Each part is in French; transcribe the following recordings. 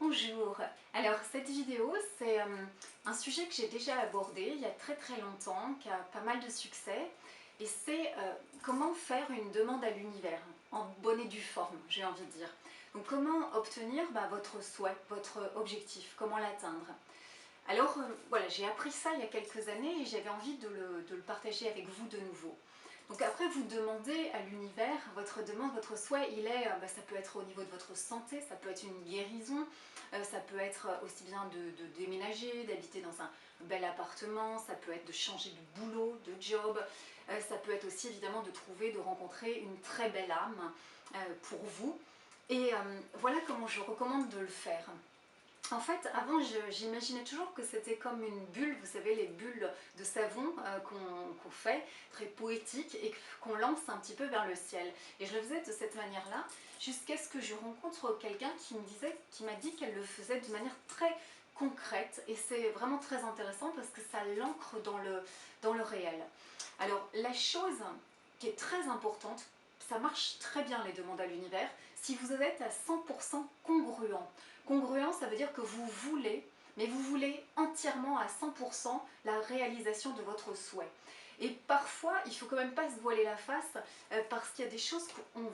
Bonjour. Alors cette vidéo c'est un sujet que j'ai déjà abordé il y a très longtemps, qui a pas mal de succès, et c'est comment faire une demande à l'univers, en bonne et due forme, j'ai envie de dire. Donc comment obtenir votre souhait, votre objectif, comment l'atteindre. Alors voilà, j'ai appris ça il y a quelques années et j'avais envie de le partager avec vous de nouveau. Donc après, vous demandez à l'univers, votre demande, votre souhait, il est, ça peut être au niveau de votre santé, ça peut être une guérison, ça peut être aussi bien de déménager, d'habiter dans un bel appartement, ça peut être de changer de boulot, de job, ça peut être aussi évidemment de trouver, de rencontrer une très belle âme pour vous. Et voilà comment je recommande de le faire. En fait, avant, j'imaginais toujours que c'était comme une bulle, vous savez, les bulles de savon qu'on fait, très poétiques, et qu'on lance un petit peu vers le ciel. Et je le faisais de cette manière-là, jusqu'à ce que je rencontre quelqu'un qui m'a dit qu'elle le faisait de manière très concrète, et c'est vraiment très intéressant parce que ça l'ancre dans le réel. Alors, la chose qui est très importante, ça marche très bien les demandes à l'univers, si vous êtes à 100% congruent. Congruent, ça veut dire que vous voulez, mais vous voulez entièrement à 100% la réalisation de votre souhait. Et parfois, il ne faut quand même pas se voiler la face parce qu'il y a des choses qu'on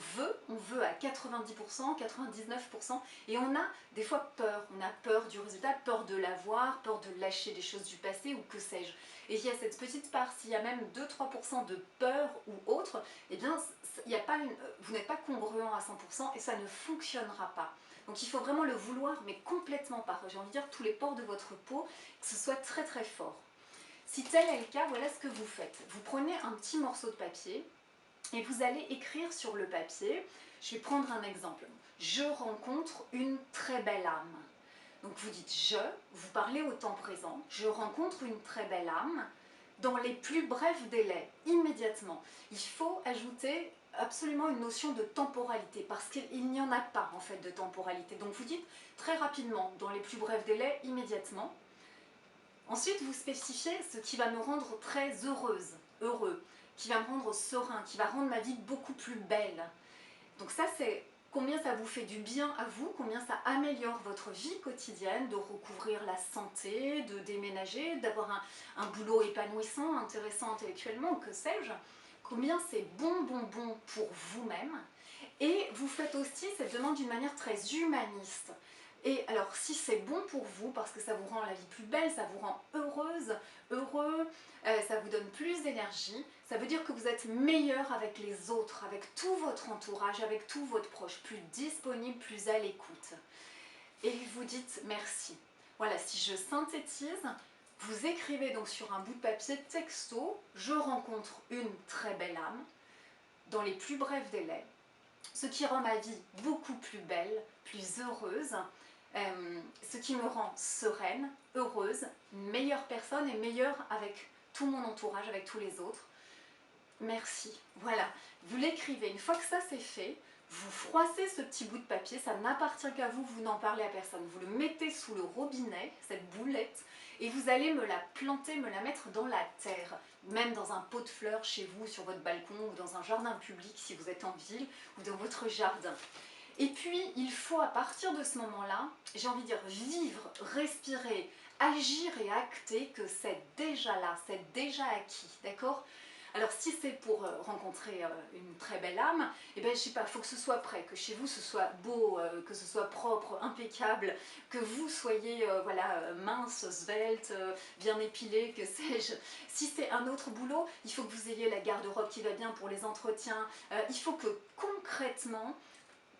veut à 90%, 99%, et on a des fois peur. On a peur du résultat, peur de l'avoir, peur de lâcher des choses du passé ou que sais-je. Et il y a cette petite part, s'il y a même 2-3% de peur ou autre, eh bien, vous n'êtes pas congruent à 100% et ça ne fonctionnera pas. Donc il faut vraiment le vouloir, mais complètement par, j'ai envie de dire, tous les pores de votre peau, que ce soit très fort. Si tel est le cas, voilà ce que vous faites. Vous prenez un petit morceau de papier et vous allez écrire sur le papier. Je vais prendre un exemple. Je rencontre une très belle âme. Donc vous dites je, vous parlez au temps présent, je rencontre une très belle âme dans les plus brefs délais, immédiatement. Il faut ajouter absolument une notion de temporalité parce qu'il n'y en a pas en fait de temporalité. Donc vous dites très rapidement, dans les plus brefs délais, immédiatement. Ensuite, vous spécifiez ce qui va me rendre très heureuse, heureux, qui va me rendre serein, qui va rendre ma vie beaucoup plus belle. Donc ça, c'est combien ça vous fait du bien à vous, combien ça améliore votre vie quotidienne, de recouvrir la santé, de déménager, d'avoir un boulot épanouissant, intéressant intellectuellement, que sais-je. Combien c'est bon pour vous-même. Et vous faites aussi cette demande d'une manière très humaniste. Et alors, si c'est bon pour vous, parce que ça vous rend la vie plus belle, ça vous rend heureuse, heureux, ça vous donne plus d'énergie, ça veut dire que vous êtes meilleur avec les autres, avec tout votre entourage, avec tous votre proche, plus disponible, plus à l'écoute. Et vous dites merci. Voilà, si je synthétise, vous écrivez donc sur un bout de papier texto, je rencontre une très belle âme, dans les plus brefs délais, ce qui rend ma vie beaucoup plus belle, plus heureuse, ce qui me rend sereine, heureuse, meilleure personne et meilleure avec tout mon entourage, avec tous les autres. Merci. Voilà, vous l'écrivez. Une fois que ça c'est fait, vous froissez ce petit bout de papier, ça n'appartient qu'à vous, vous n'en parlez à personne. Vous le mettez sous le robinet, cette boulette, et vous allez me la planter, me la mettre dans la terre, même dans un pot de fleurs chez vous, sur votre balcon, ou dans un jardin public si vous êtes en ville, ou dans votre jardin. Et puis, il faut à partir de ce moment-là, j'ai envie de dire vivre, respirer, agir et acter que c'est déjà là, c'est déjà acquis, d'accord ? Alors si c'est pour rencontrer une très belle âme, eh ben, je sais pas, il faut que ce soit prêt, que chez vous ce soit beau, que ce soit propre, impeccable, que vous soyez voilà, mince, svelte, bien épilé, que sais-je. Si c'est un autre boulot, il faut que vous ayez la garde-robe qui va bien pour les entretiens. Il faut que concrètement,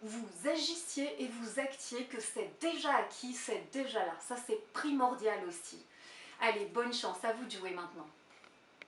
vous agissiez et vous actiez que c'est déjà acquis, c'est déjà là. Ça c'est primordial aussi. Allez, bonne chance, à vous de jouer maintenant.